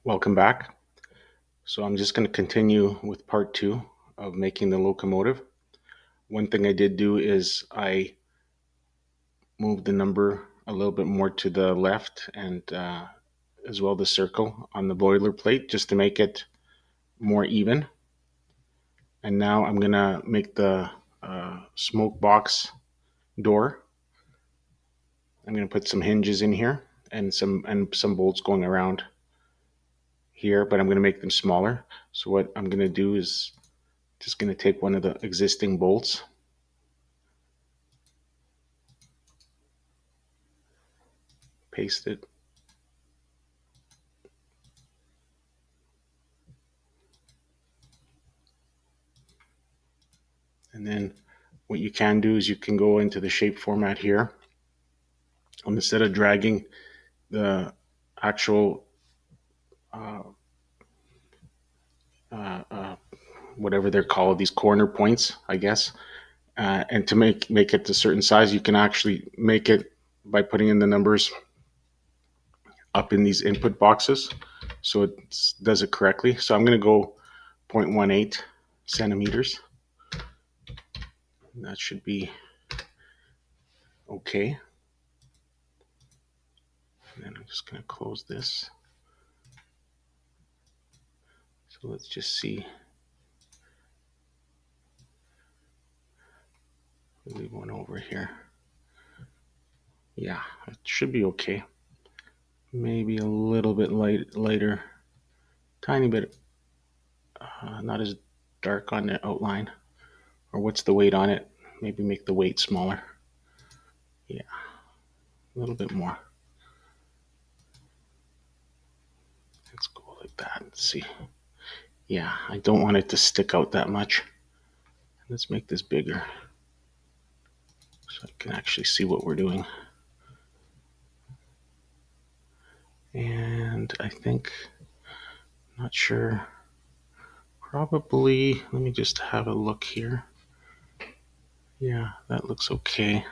Welcome back. So I'm just going to continue with part two of making the locomotive. One thing I did do is I moved the number a little bit more to the left and as well the circle on the boilerplate just to make it more even. And now I'm going to make the smoke box door. I'm going to put some hinges in here and some bolts going around here, but I'm going to make them smaller. So what I'm going to do is just going to take one of the existing bolts, paste it, and then what you can do is you can go into the shape format here, and instead of dragging the actual uh, uh, uh, whatever they're called, these corner points, I guess, and to make it a certain size, you can actually make it by putting in the numbers up in these input boxes, so it does it correctly. So I'm going to go 0.18 centimeters. That should be okay. And then I'm just going to close this. So let's just see. Leave one over here. Yeah, it should be okay. Maybe a little bit lighter, tiny bit, not as dark on the outline. Or what's the weight on it? Maybe make the weight smaller. Yeah, a little bit more. Let's go like that. Let's see. Yeah, I don't want it to stick out that much. Let's make this bigger so I can actually see what we're doing. And I think, not sure, probably, let me just have a look here. Yeah, that looks okay.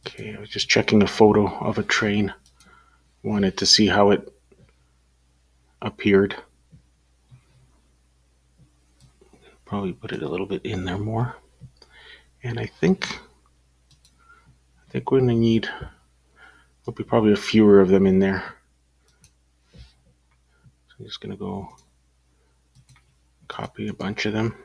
Okay, I was just checking a photo of a train. Wanted to see how it appeared. Probably put it a little bit in there more. And I think we're gonna need, will be probably a fewer of them in there. So I'm just gonna go copy a bunch of them.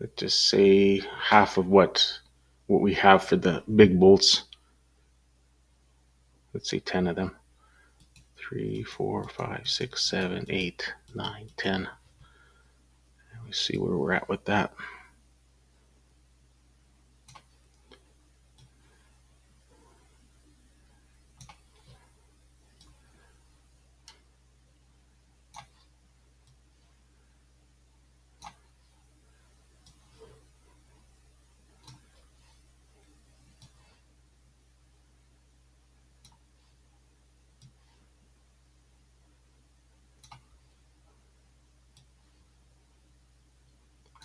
Let's just say half of what we have for the big bolts. Let's say 10 of them. 3, 4, 5, 6, 7, 8, 9, 10. Let me see where we're at with that.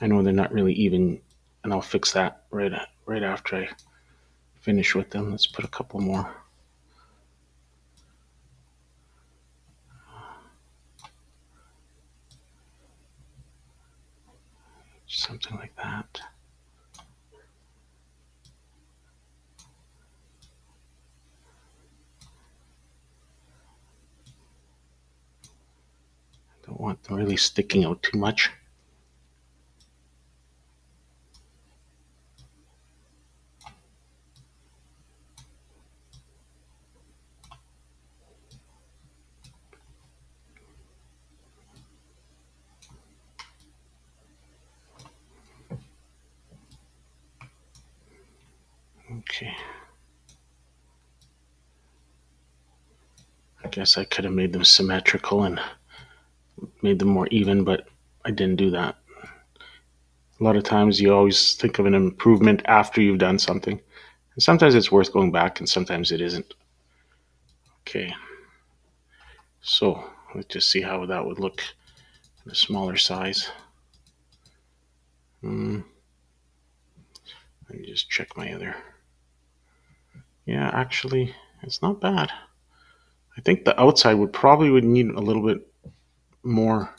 I know they're not really even, and I'll fix that right after I finish with them. Let's put a couple more. Something like that. Don't want them really sticking out too much. Okay. I guess I could have made them symmetrical and made them more even, but I didn't do that. A lot of times you always think of an improvement after you've done something. And sometimes it's worth going back and sometimes it isn't. Okay. So let's just see how that would look in a smaller size. Let me just check my other. Yeah, actually, it's not bad. I think the outside would need a little bit more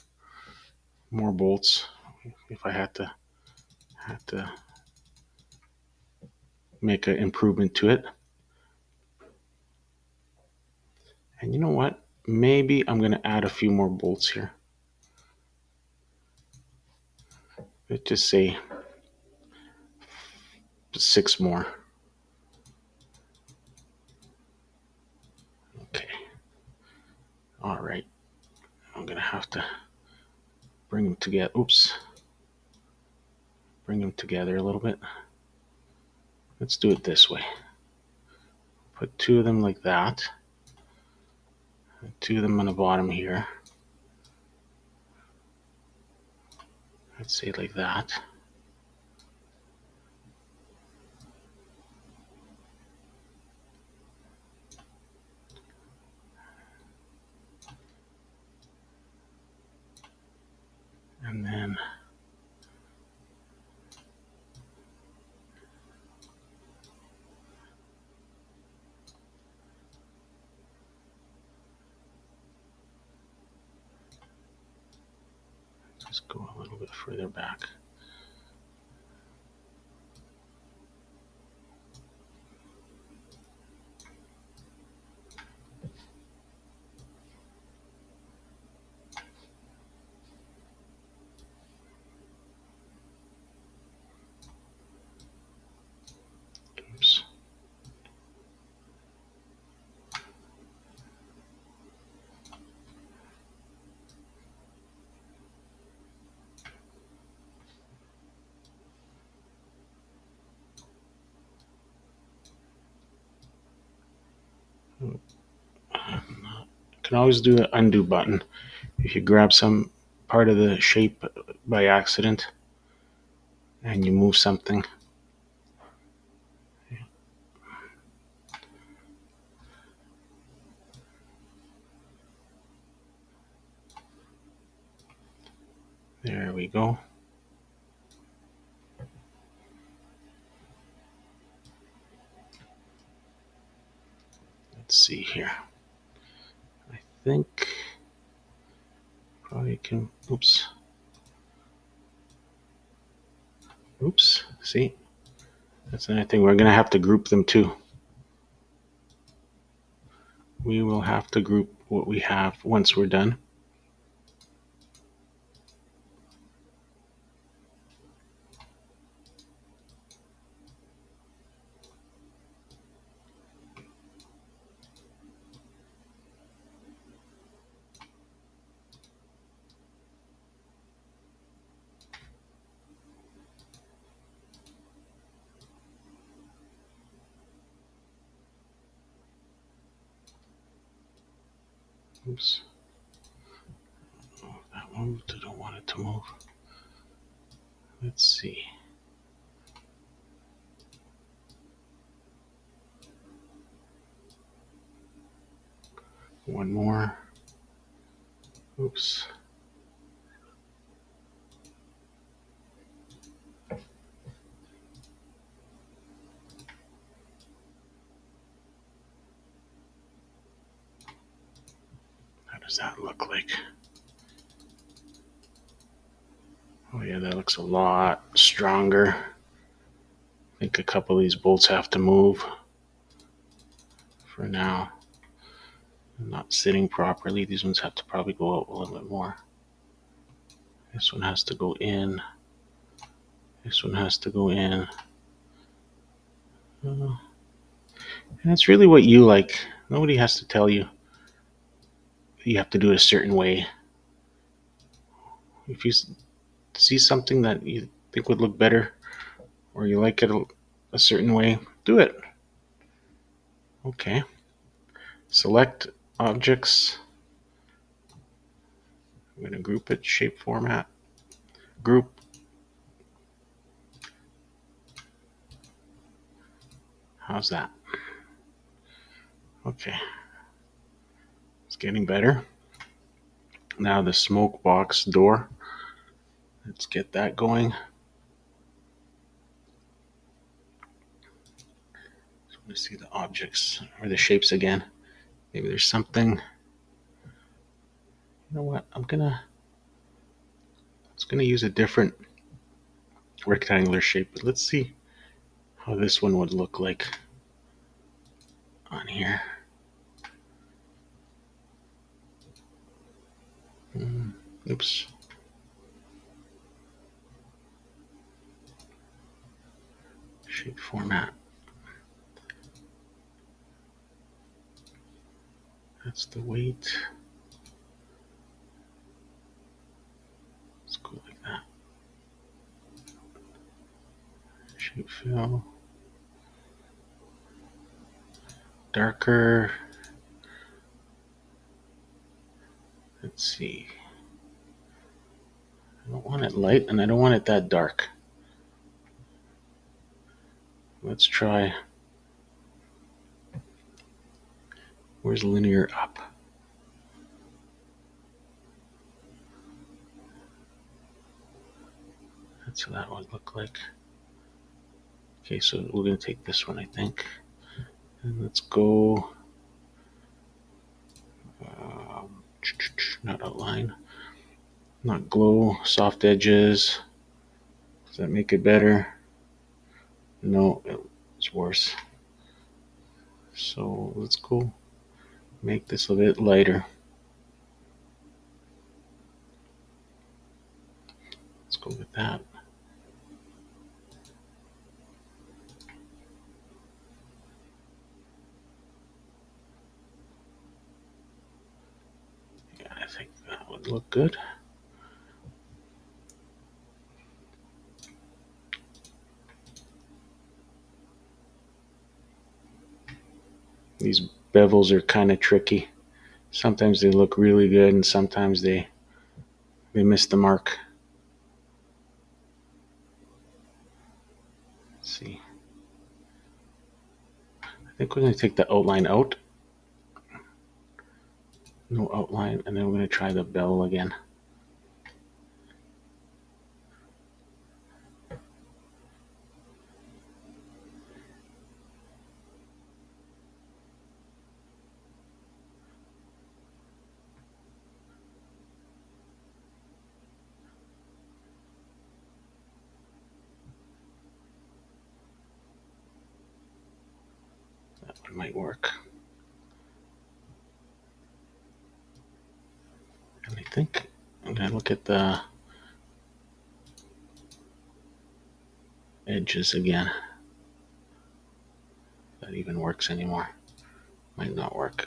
bolts if I had to make an improvement to it. And you know what? Maybe I'm going to add a few more bolts here. Let's just say 6 more. Okay. All right. I'm going to have to bring them together. Oops. Bring them together a little bit. Let's do it this way. Put 2 of them like that. 2 of them on the bottom here. Let's say like that. And then just go a little bit further back. Oops. You can always do the undo button. If you grab some part of the shape by accident and you move something, there we go. Let's see here. I think probably can, oops. Oops, see? That's another thing. We're going to have to group them too. We will have to group what we have once we're done. Oops. Oh, that moved. I don't want it to move. Let's see. One more. Oops. How does that look like? Oh yeah, that looks a lot stronger. I think a couple of these bolts have to move for now. Not sitting properly. These ones have to probably go out a little bit more. This one has to go in. This one has to go in. And it's really what you like. Nobody has to tell you you have to do it a certain way. If you see something that you think would look better or you like it a certain way, do it. Okay. Select objects. I'm going to group it, shape format, group. How's that? Okay. It's getting better. Now the smoke box door. Let's get that going. So Let's see the objects or the shapes again. Maybe there's something. You know what? I'm gonna use a different rectangular shape, but let's see how this one would look like on here. Oops. Shape format. That's the weight. Let's go like that. Shape fill. Darker. Let's see. I don't want it light and I don't want it that dark. Let's try. Where's linear up? That's what that would look like. Okay, so we're going to take this one, I think. And let's go. Not outline. Not glow. Soft edges. Does that make it better? No, it's worse. So let's go make this a bit lighter. Let's go with that. Yeah, I think that would look good. These bevels are kind of tricky. Sometimes they look really good and sometimes they miss the mark. Let's see. I think we're going to take the outline out. No outline, and then we're going to try the bevel again. That one might work. And I think I'm going to look at the edges again. If that even works anymore. Might not work.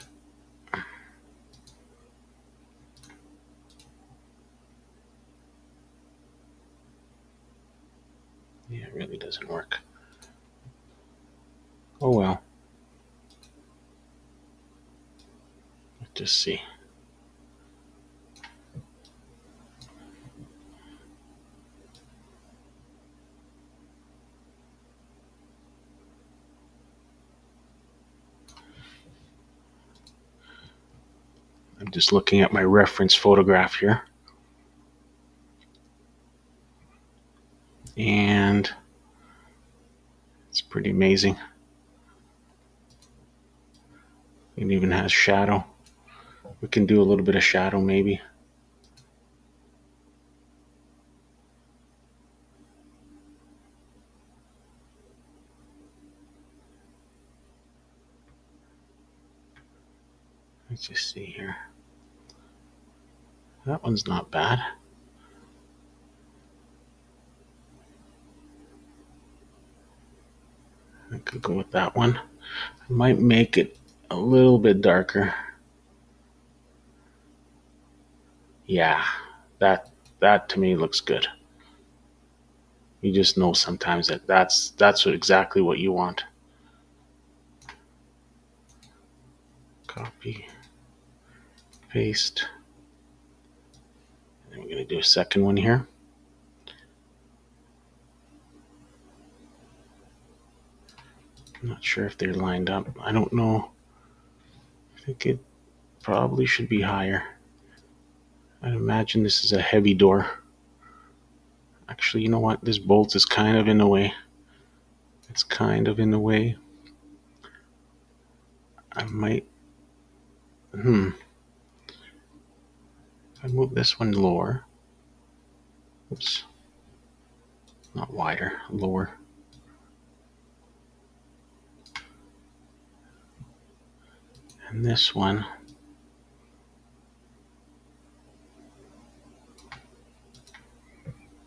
Yeah, it really doesn't work. Oh well. Let's just see. I'm just looking at my reference photograph here. And it's pretty amazing. It even has shadow. We can do a little bit of shadow maybe. Let's just see here. That one's not bad. I could go with that one. I might make it a little bit darker. Yeah, that to me looks good. You just know sometimes that's exactly what you want. Copy, paste. And we're going to do a second one here. I'm not sure if they're lined up. I don't know. I think it probably should be higher. I imagine this is a heavy door. Actually, you know what? This bolt is kind of in the way. It's kind of in the way. I might, I move this one lower. Oops, not wider, lower. And this one,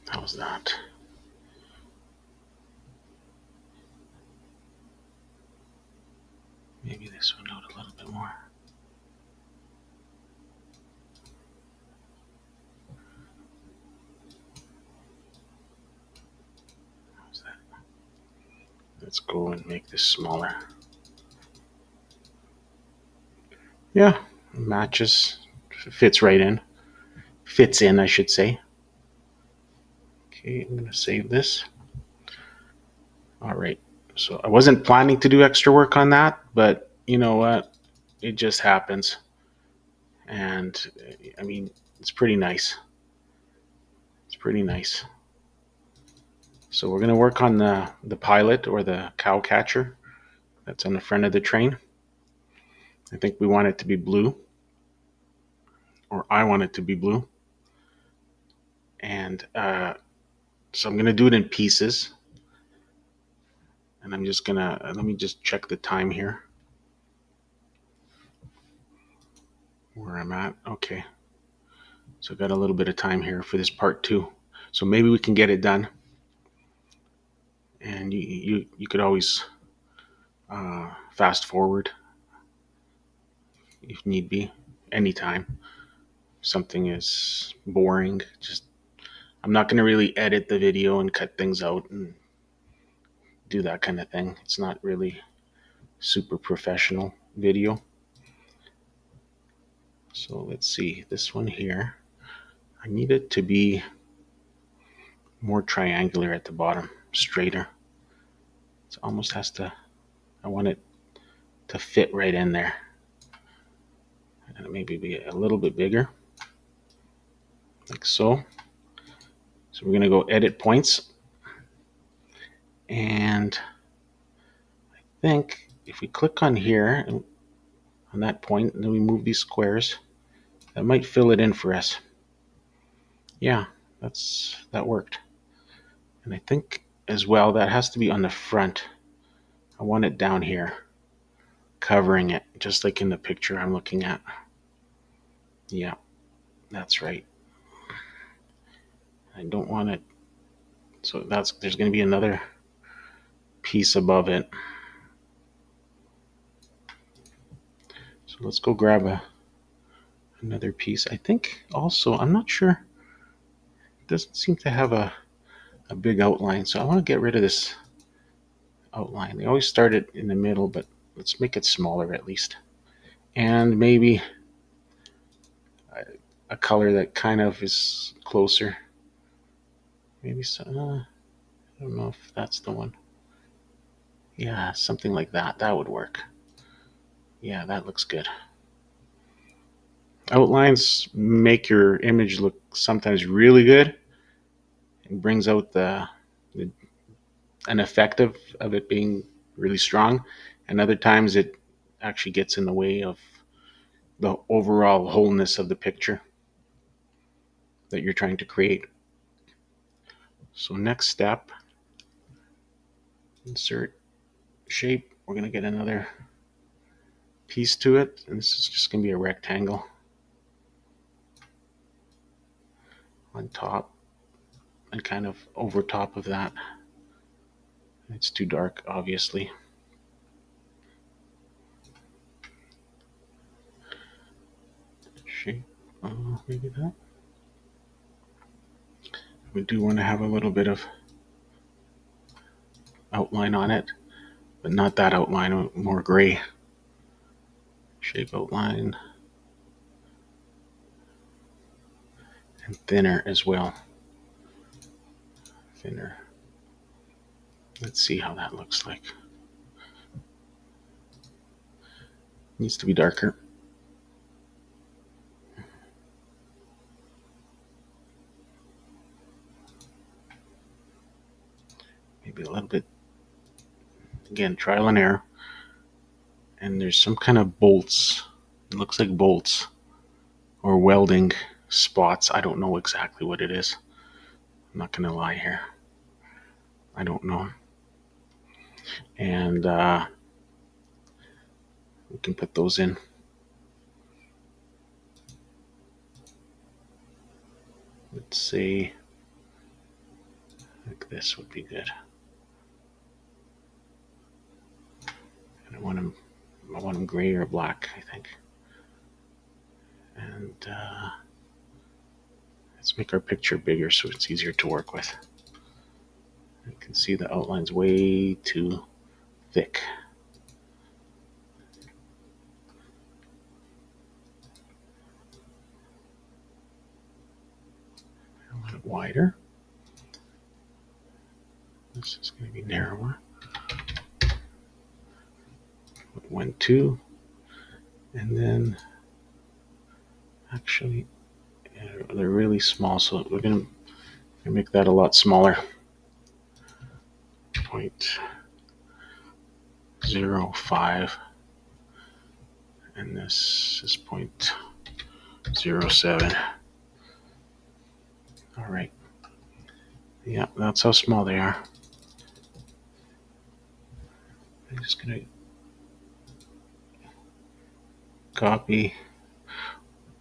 how's that? Maybe this one out a little bit more. How's that? Let's go and make this smaller. Yeah, matches, fits right in. Fits in, I should say. Okay, I'm gonna save this. All right. So I wasn't planning to do extra work on that, but you know what? It just happens. And I mean, it's pretty nice. It's pretty nice. So we're gonna work on the pilot or the cow catcher that's on the front of the train. I think we want it to be blue, or I want it to be blue. And so I'm gonna do it in pieces. And I'm just gonna let me just check the time here. Where I'm at. Okay. So I've got a little bit of time here for this part 2. So maybe we can get it done. And you could always fast forward if need be, anytime. If something is boring, just I'm not going to really edit the video and cut things out and do that kind of thing. It's not really super professional video. So let's see, this one here, I need it to be more triangular at the bottom, straighter. It almost has to, I want it to fit right in there. And maybe be a little bit bigger, like so. So we're going to go edit points. And I think if we click on here, on that point, and then we move these squares, that might fill it in for us. Yeah, that worked. And I think as well, that has to be on the front. I want it down here, covering it, just like in the picture I'm looking at. Yeah, that's right. I don't want it, so there's going to be another piece above it. So let's go grab another piece. I think also, I'm not sure, it doesn't seem to have a big outline, so I want to get rid of this outline. They always start it in the middle, but let's make it smaller at least. And maybe a color that kind of is closer. Maybe so, I don't know if that's the one. Yeah, something like that. That would work. Yeah, that looks good. Outlines make your image look sometimes really good. It brings out an effect of it being really strong, and other times it actually gets in the way of the overall wholeness of the picture that you're trying to create. So next step, insert shape. We're going to get another piece to it, and this is just going to be a rectangle on top and kind of over top of that. It's too dark, obviously. Shape, maybe that. We do want to have a little bit of outline on it, but not that outline, more gray. Shape outline. And thinner as well. Thinner. Let's see how that looks like. Needs to be darker. Maybe a little bit. Again, trial and error. and there's some kind of bolts. It looks like bolts or welding spots. I don't know exactly what it is. I'm not gonna lie here. I don't know. And we can put those in. Let's see. Like this would be good. And I want them gray or black, I think. And let's make our picture bigger so it's easier to work with. You can see the outline's way too thick. I want it wider. This is going to be narrower. 1, 2, and then actually they're really small, so we're going to make that a lot smaller. 0.05, and this is 0.07. All right. Yeah, that's how small they are. I'm just going to copy.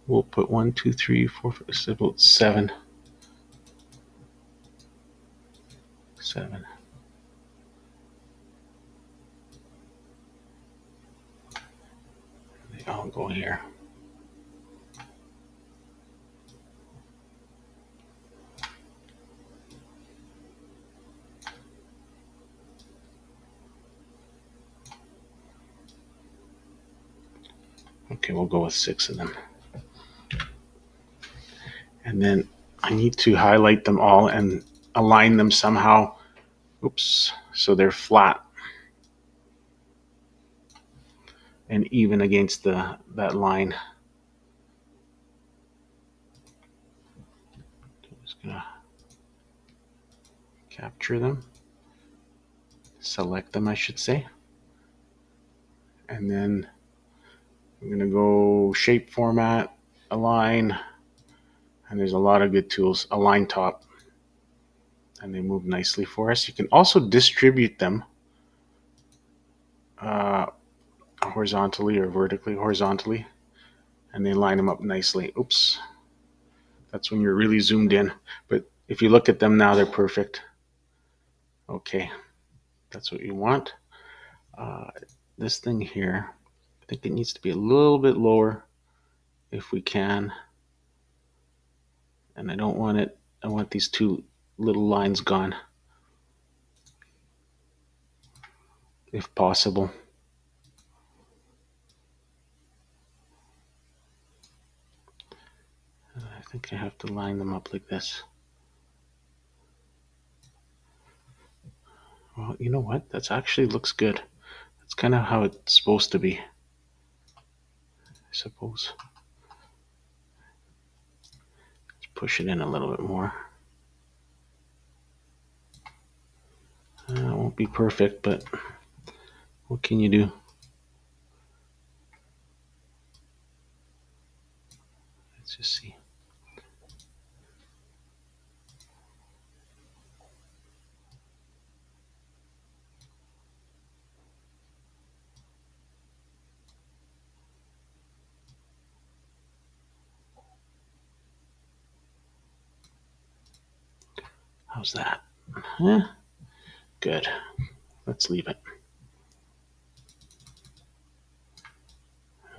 We'll put 1, 2, 3, 4, 5, 6, about 7. 7. They all go here. Okay, we'll go with 6 of them. And then I need to highlight them all and align them somehow. Oops, so they're flat and even against that line. I'm just gonna capture them, select them, I should say, and then I'm gonna go shape format, align, and there's a lot of good tools. Align top, and they move nicely for us. You can also distribute them horizontally or vertically. Horizontally, and they line them up nicely. Oops, that's when you're really zoomed in, but if you look at them now, they're perfect. Okay, that's what you want. This thing here, I think it needs to be a little bit lower if we can, and I don't want it, I want these two little lines gone if possible. I think I have to line them up like this. Well, you know what? That actually looks good. That's kind of how it's supposed to be, I suppose. Let's push it in a little bit more. It won't be perfect, but what can you do? Let's just see. How's that? Good. Let's leave it.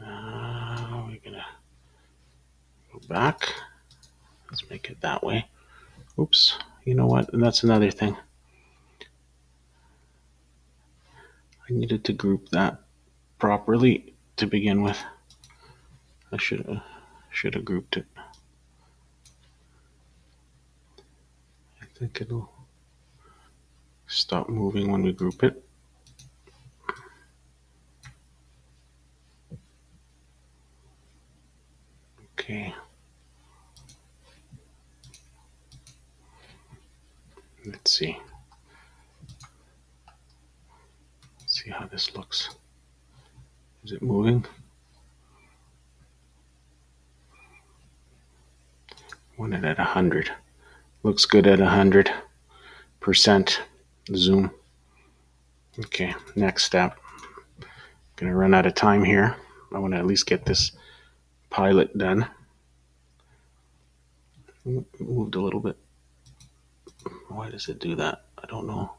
We're gonna go back. Let's make it that way. Oops. You know what? And that's another thing. I needed to group that properly to begin with. I should have grouped it. I think it'll stop moving when we group it. Okay. Let's see. Let's see how this looks. Is it moving? Want it at 100. Looks good at 100% zoom. Okay, next step. Gonna run out of time here. I want to at least get this pilot done. It moved a little bit. Why does it do that? I don't know.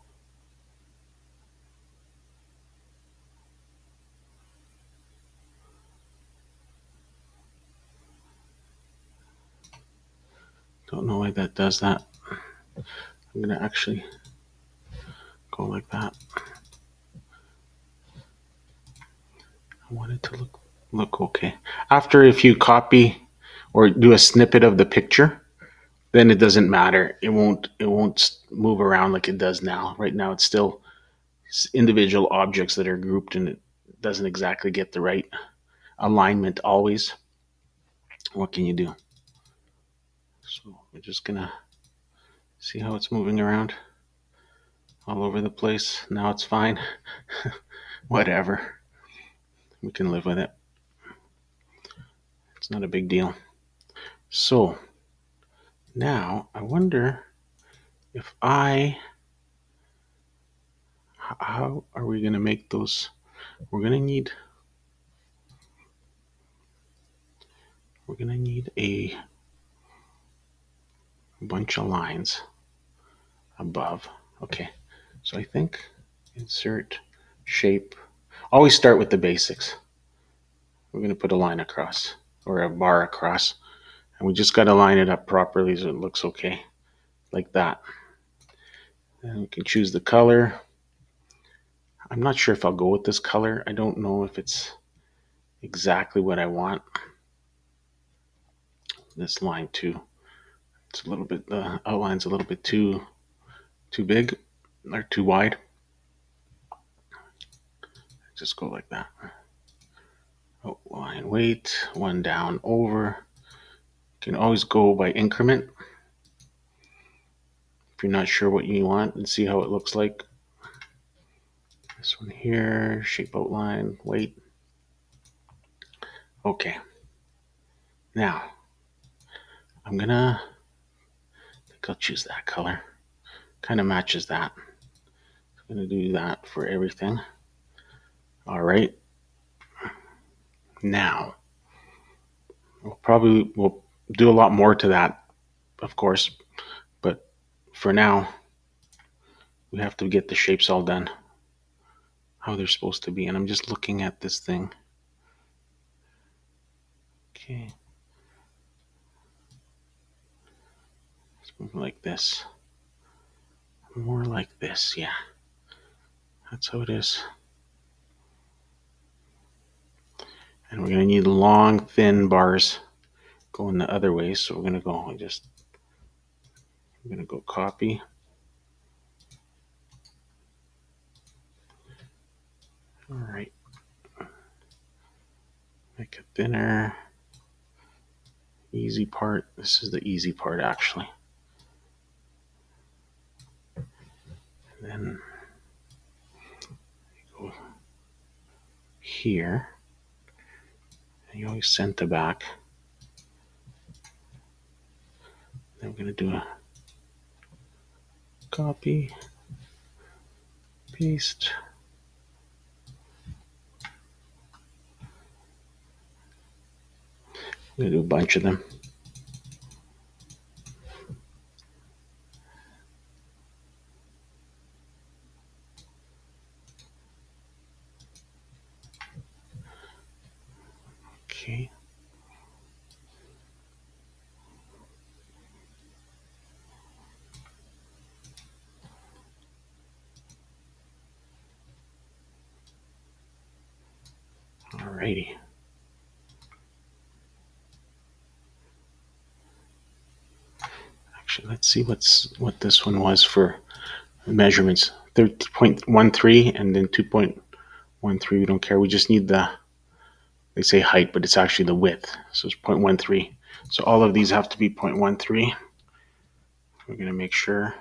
Don't know why that does that. I'm gonna actually go like that. I want it to look okay. After, if you copy or do a snippet of the picture, then it doesn't matter. It won't move around like it does now. Right now it's still individual objects that are grouped, and it doesn't exactly get the right alignment always. What can you do? So we're just gonna see how it's moving around all over the place. Now it's fine. Whatever. We can live with it. It's not a big deal. So now I wonder if how are we going to make those? We're going to need a bunch of lines above. Okay. So I think insert shape. Always start with the basics. We're going to put a line across or a bar across, and we just got to line it up properly so it looks okay, like that. And we can choose the color. I'm not sure if I'll go with this color. I don't know if it's exactly what I want. This line too. It's a little bit, the outline's a little bit too big or too wide. Just go like that. Outline weight, one down over. You can always go by increment if you're not sure what you want and see how it looks like. This one here, shape outline, weight. Okay. Now, I think I'll choose that color. Kind of matches that. I'm gonna do that for everything. All right. Now, we'll do a lot more to that, of course, but for now, we have to get the shapes all done, how they're supposed to be. And I'm just looking at this thing. Okay. Let's move like this. More like this, yeah. That's how it is. And we're gonna need long, thin bars going the other way. So we're gonna go copy. All right. Make it thinner. Easy part. This is the easy part, actually. And then you go here. And you always center back. Then we're going to do a copy, paste. I'm going to do a bunch of them. Okay. Alrighty. Actually, let's see what this one was for measurements. 30.13 and then 2.13. We don't care. We just need they say height, but it's actually the width. So it's 0.13. So all of these have to be 0.13. We're going to make sure